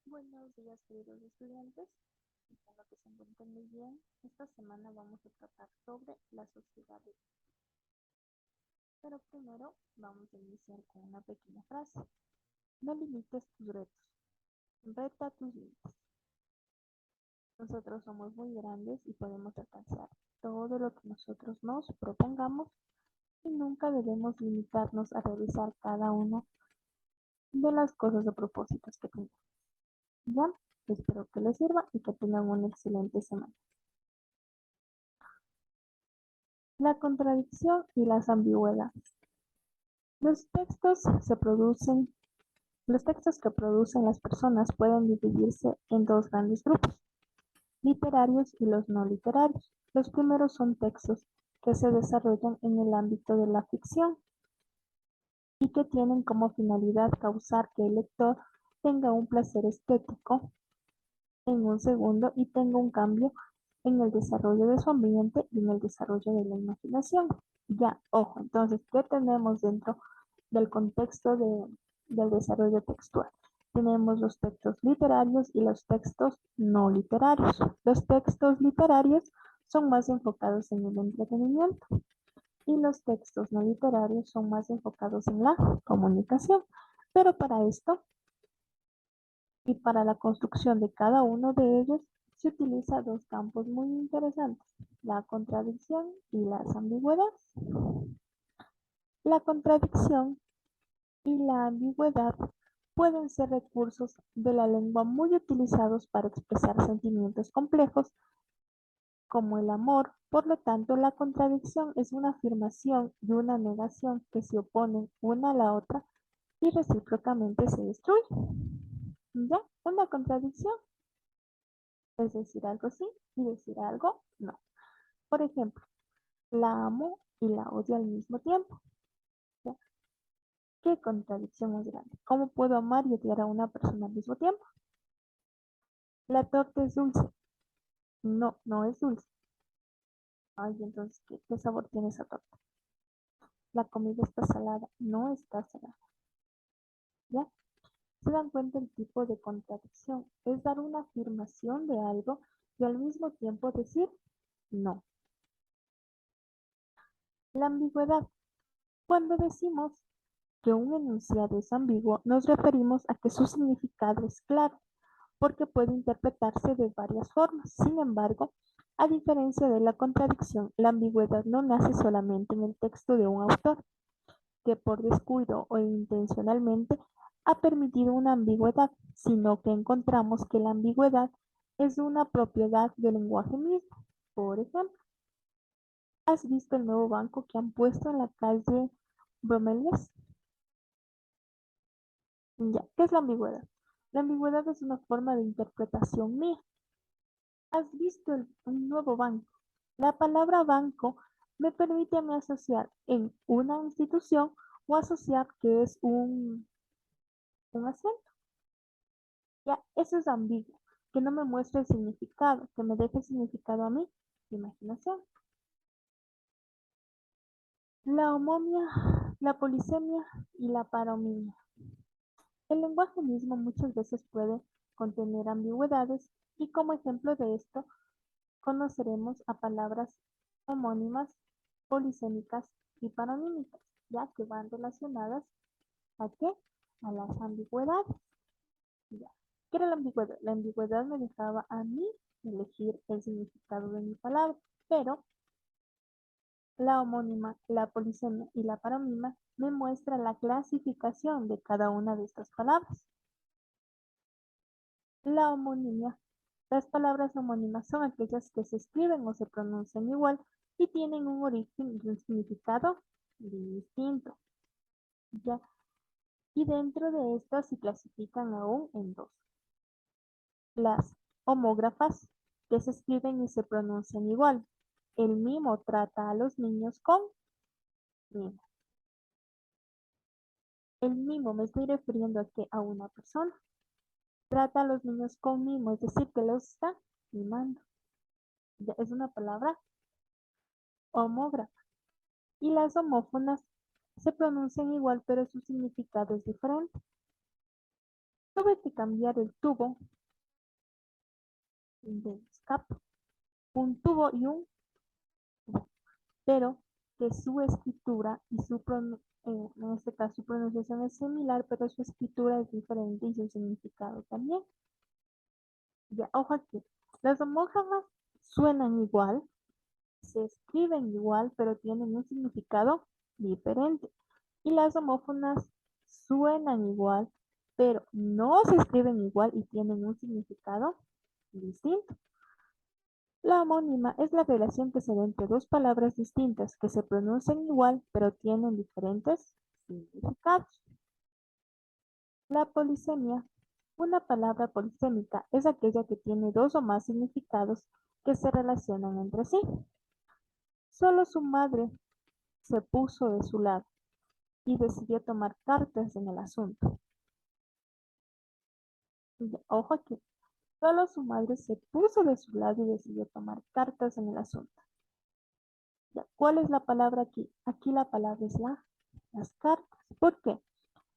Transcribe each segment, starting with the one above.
Buenos días, queridos estudiantes. Espero que se encuentren muy bien. Esta semana vamos a tratar sobre la sociedad. Pero primero vamos a iniciar con una pequeña frase. No limites tus retos, reta tus límites. Nosotros somos muy grandes y podemos alcanzar todo lo que nosotros nos propongamos y nunca debemos limitarnos a realizar cada una de las cosas o propósitos que tenemos. Ya, espero que les sirva y que tengan una excelente semana. La contradicción y las ambigüedades. Los textos se producen, los textos que producen las personas pueden dividirse en dos grandes grupos, literarios y los no literarios. Los primeros son textos que se desarrollan en el ámbito de la ficción y que tienen como finalidad causar que el lector tenga un placer estético en un segundo y tenga un cambio en el desarrollo de su ambiente y en el desarrollo de la imaginación. Ya, ojo, entonces, ¿qué tenemos dentro del contexto del desarrollo textual? Tenemos los textos literarios y los textos no literarios. Los textos literarios son más enfocados en el entretenimiento y los textos no literarios son más enfocados en la comunicación. Pero para esto y para la construcción de cada uno de ellos se utiliza dos campos muy interesantes, la contradicción y las ambigüedades. La contradicción y la ambigüedad pueden ser recursos de la lengua muy utilizados para expresar sentimientos complejos como el amor. Por lo tanto, la contradicción es una afirmación y una negación que se oponen una a la otra y recíprocamente se destruyen. ¿Ya? Una contradicción es decir algo sí y decir algo no. Por ejemplo, la amo y la odio al mismo tiempo. ¿Ya? ¿Qué contradicción más grande? ¿Cómo puedo amar y odiar a una persona al mismo tiempo? La torta es dulce. No, no es dulce. Ay, entonces, ¿qué sabor tiene esa torta? La comida está salada. No está salada. ¿Ya? ¿Se dan cuenta el tipo de contradicción? Es dar una afirmación de algo y al mismo tiempo decir no. La ambigüedad. Cuando decimos que un enunciado es ambiguo, nos referimos a que su significado es claro, porque puede interpretarse de varias formas. Sin embargo, a diferencia de la contradicción, la ambigüedad no nace solamente en el texto de un autor, que por descuido o intencionalmente ha permitido una ambigüedad, sino que encontramos que la ambigüedad es una propiedad del lenguaje mismo. Por ejemplo, ¿has visto el nuevo banco que han puesto en la calle Bromelias? Ya, ¿qué es la ambigüedad? La ambigüedad es una forma de interpretación mía. ¿Has visto un nuevo banco? La palabra banco me permite a mí asociar en una institución o asociar que es un asiento. Ya, eso es ambiguo, que no me muestre el significado, que me deje el significado a mí, imaginación. La homomia, la polisemia y la paromimia. El lenguaje mismo muchas veces puede contener ambigüedades y como ejemplo de esto conoceremos a palabras homónimas, polisémicas y paronímicas, ya que van relacionadas a qué? A las ambigüedades. Ya. ¿Qué era la ambigüedad? La ambigüedad me dejaba a mí elegir el significado de mi palabra, pero la homónima, la polisemia y la paronímica me muestra la clasificación de cada una de estas palabras. La homonimia. Las palabras homónimas son aquellas que se escriben o se pronuncian igual y tienen un origen y un significado distinto. ¿Ya? Y dentro de estas se clasifican aún en dos. Las homógrafas, que se escriben y se pronuncian igual. El mimo trata a los niños con mimo. El mimo me estoy refiriendo a que a una persona. Trata a los niños con mimo, es decir, que los está mimando. Ya es una palabra homógrafa. Y las homófonas se pronuncian igual, pero su significado es diferente. Tuve que cambiar el tubo del escape, un tubo y un tubo, pero que su escritura y en este caso su pronunciación es similar, pero su escritura es diferente y su significado también. Ya, ojo aquí, las homófonas suenan igual, se escriben igual, pero tienen un significado diferente. Y las homófonas suenan igual, pero no se escriben igual y tienen un significado distinto. La homónima es la relación que se da entre dos palabras distintas que se pronuncian igual, pero tienen diferentes significados. La polisemia. Una palabra polisémica es aquella que tiene dos o más significados que se relacionan entre sí. Solo su madre se puso de su lado y decidió tomar cartas en el asunto. Ojo aquí, solo su madre se puso de su lado y decidió tomar cartas en el asunto. Ya, ¿cuál es la palabra aquí? Aquí la palabra es las cartas. ¿Por qué?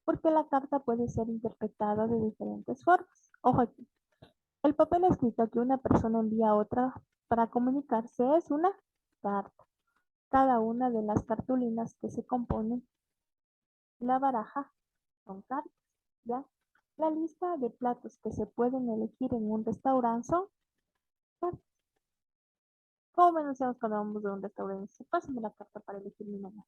Porque la carta puede ser interpretada de diferentes formas. Ojo aquí, el papel escrito que una persona envía a otra para comunicarse es una carta. Cada una de las cartulinas que se componen la baraja son cartas, ¿ya? La lista de platos que se pueden elegir en un restaurante son cartas. ¿Cómo anunciamos cuando vamos de un restaurante? Pásame la carta para elegir mi menú.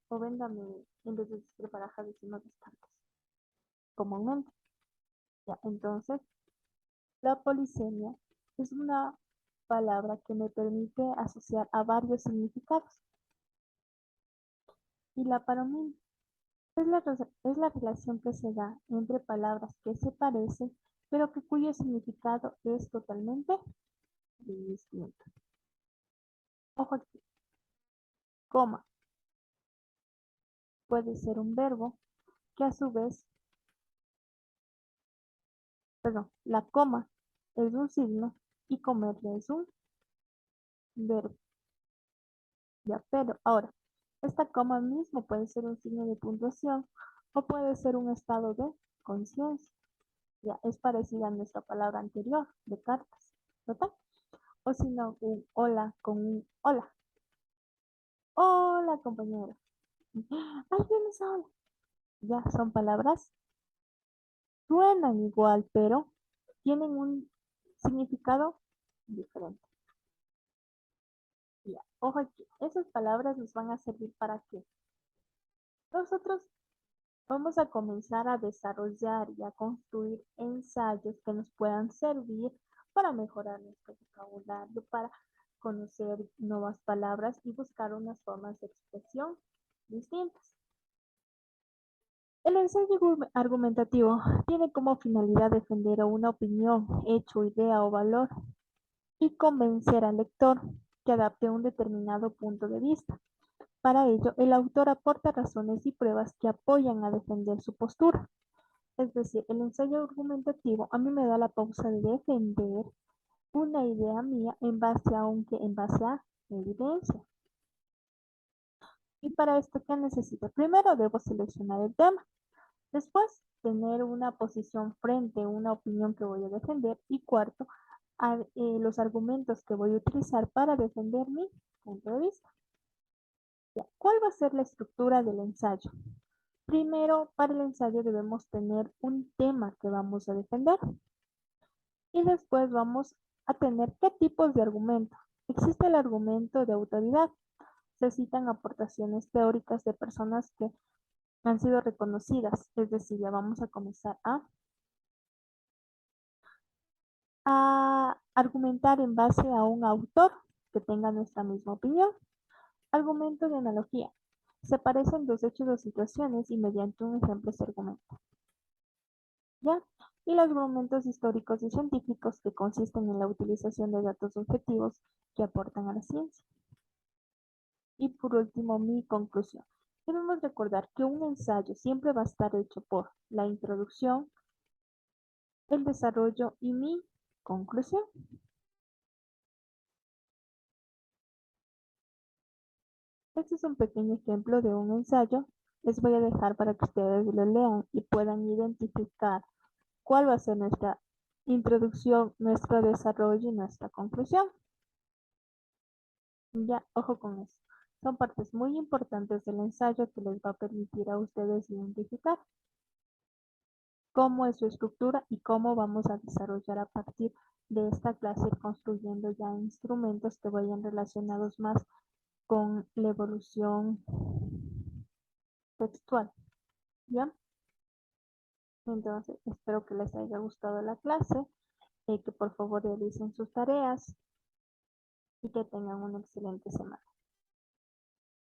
O véndame, en vez de decir baraja, decimos cartas. Comúnmente. ¿Ya? Entonces, la polisemia es una palabra que me permite asociar a varios significados. Y la paronimia es la relación que se da entre palabras que se parecen, pero que cuyo significado es totalmente distinto. Ojo aquí, coma puede ser un verbo que a su vez, perdón, la coma es un signo y comerle es un verbo. Ya, pero ahora, esta coma mismo puede ser un signo de puntuación o puede ser un estado de conciencia. Ya, es parecida a nuestra palabra anterior de cartas, ¿verdad? O si no, un hola con un hola. Hola, compañero. Ay, vienes hola. Ya, son palabras, suenan igual, pero tienen un significado diferente. Ya, ojo aquí, esas palabras nos van a servir para que nosotros vamos a comenzar a desarrollar y a construir ensayos que nos puedan servir para mejorar nuestro vocabulario, para conocer nuevas palabras y buscar unas formas de expresión distintas. El ensayo argumentativo tiene como finalidad defender una opinión, hecho, idea o valor y convencer al lector que adapte un determinado punto de vista. Para ello, el autor aporta razones y pruebas que apoyan a defender su postura. Es decir, el ensayo argumentativo a mí me da la pausa de defender una idea mía en base a evidencia. Y para esto, ¿qué necesito? Primero debo seleccionar el tema. Después, tener una posición frente a una opinión que voy a defender. Y cuarto, los argumentos que voy a utilizar para defender mi punto de vista. Ya, ¿cuál va a ser la estructura del ensayo? Primero, para el ensayo debemos tener un tema que vamos a defender. Y después vamos a tener qué tipos de argumento. Existe el argumento de autoridad. Se citan aportaciones teóricas de personas que han sido reconocidas. Es decir, ya vamos a comenzar a argumentar en base a un autor que tenga nuestra misma opinión. Argumento de analogía. Se parecen dos hechos o situaciones y mediante un ejemplo se argumenta. ¿Ya? Y los argumentos históricos y científicos que consisten en la utilización de datos objetivos que aportan a la ciencia. Y por último, mi conclusión. Debemos recordar que un ensayo siempre va a estar hecho por la introducción, el desarrollo y mi conclusión. Este es un pequeño ejemplo de un ensayo les voy a dejar para que ustedes lo lean y puedan identificar cuál va a ser nuestra introducción, nuestro desarrollo y nuestra conclusión. Ya, ojo con eso. Son partes muy importantes del ensayo que les va a permitir a ustedes identificar cómo es su estructura y cómo vamos a desarrollar a partir de esta clase, construyendo ya instrumentos que vayan relacionados más con la evolución textual. ¿Ya? Entonces, espero que les haya gustado la clase, que por favor realicen sus tareas y que tengan una excelente semana.